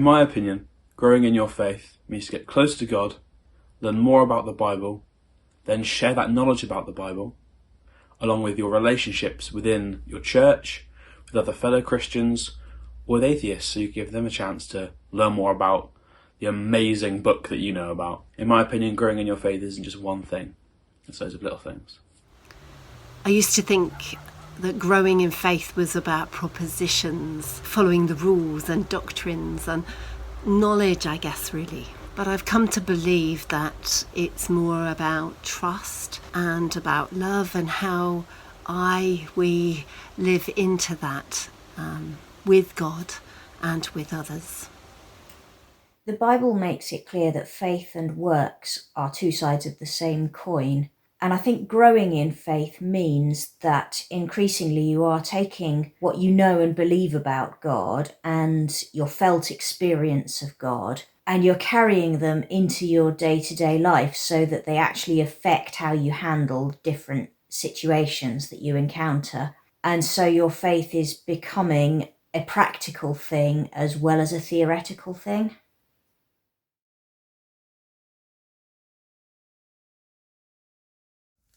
my opinion, growing in your faith means to get closer to God, learn more about the Bible, then share that knowledge about the Bible, along with your relationships within your church, with other fellow Christians, or with atheists, so you give them a chance to learn more about the amazing book that you know about. In my opinion, growing in your faith isn't just one thing, it's loads of little things. I used to think that growing in faith was about propositions, following the rules and doctrines and knowledge, I guess, really. But I've come to believe that it's more about trust and about love and how we live into that with God and with others. The Bible makes it clear that faith and works are two sides of the same coin. And I think growing in faith means that increasingly you are taking what you know and believe about God and your felt experience of God, and you're carrying them into your day-to-day life so that they actually affect how you handle different situations that you encounter. And so your faith is becoming a practical thing as well as a theoretical thing.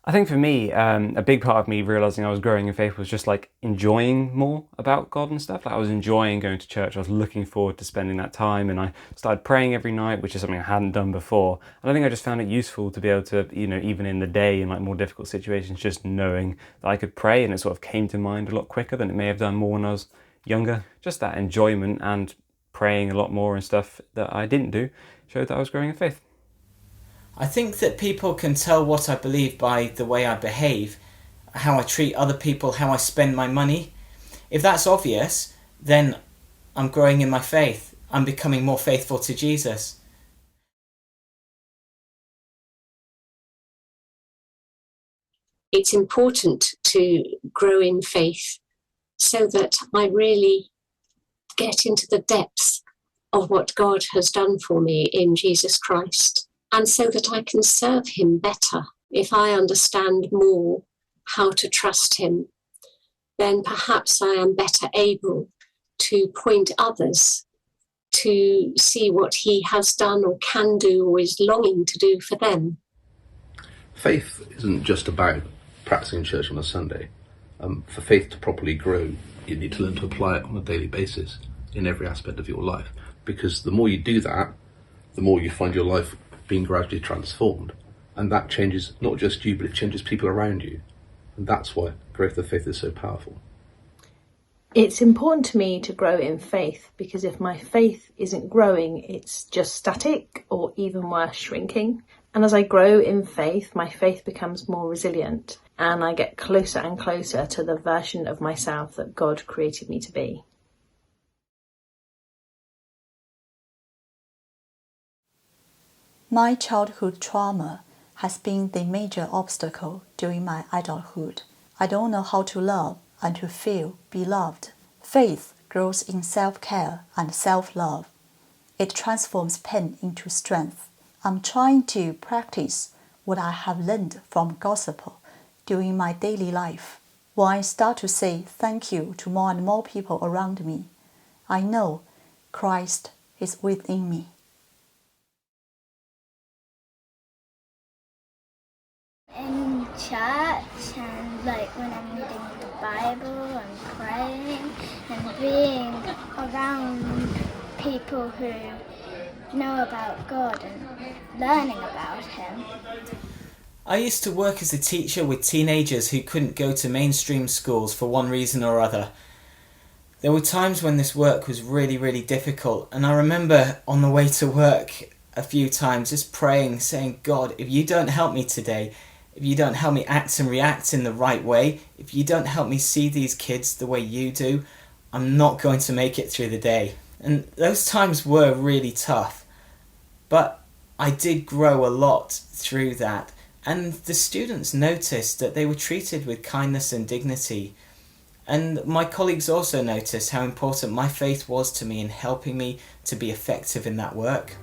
I think for me, a big part of me realising I was growing in faith was just like enjoying more about God and stuff. Like I was enjoying going to church. I was looking forward to spending that time, and I started praying every night, which is something I hadn't done before. And I think I just found it useful to be able to, even in the day in like more difficult situations, just knowing that I could pray, and it sort of came to mind a lot quicker than it may have done more when I was younger. Just that enjoyment and praying a lot more and stuff that I didn't do showed that I was growing in faith. I think that people can tell what I believe by the way I behave, how I treat other people, how I spend my money. If that's obvious, then I'm growing in my faith. I'm becoming more faithful to Jesus. It's important to grow in faith so that I really get into the depths of what God has done for me in Jesus Christ, and so that I can serve him better. If I understand more how to trust him, then perhaps I am better able to point others to see what he has done or can do or is longing to do for them. Faith isn't just about practicing church on a Sunday. For faith to properly grow, you need to learn to apply it on a daily basis in every aspect of your life. Because the more you do that, the more you find your life being gradually transformed. And that changes not just you, but it changes people around you. And that's why growth of faith is so powerful. It's important to me to grow in faith, because if my faith isn't growing, it's just static or even worse, shrinking. And as I grow in faith, my faith becomes more resilient and I get closer and closer to the version of myself that God created me to be. My childhood trauma has been the major obstacle during my adulthood. I don't know how to love and to feel beloved. Faith grows in self-care and self-love. It transforms pain into strength. I'm trying to practice what I have learned from gospel during my daily life. When I start to say thank you to more and more people around me, I know Christ is within me. In church, and like when I'm reading the Bible and praying and being around people who know about God and learning about him. I used to work as a teacher with teenagers who couldn't go to mainstream schools for one reason or other. There were times when this work was really, really difficult, and I remember on the way to work a few times just praying, saying, God, if you don't help me today, if you don't help me act and react in the right way, if you don't help me see these kids the way you do, I'm not going to make it through the day. And those times were really tough. But I did grow a lot through that. And the students noticed that they were treated with kindness and dignity. And my colleagues also noticed how important my faith was to me in helping me to be effective in that work.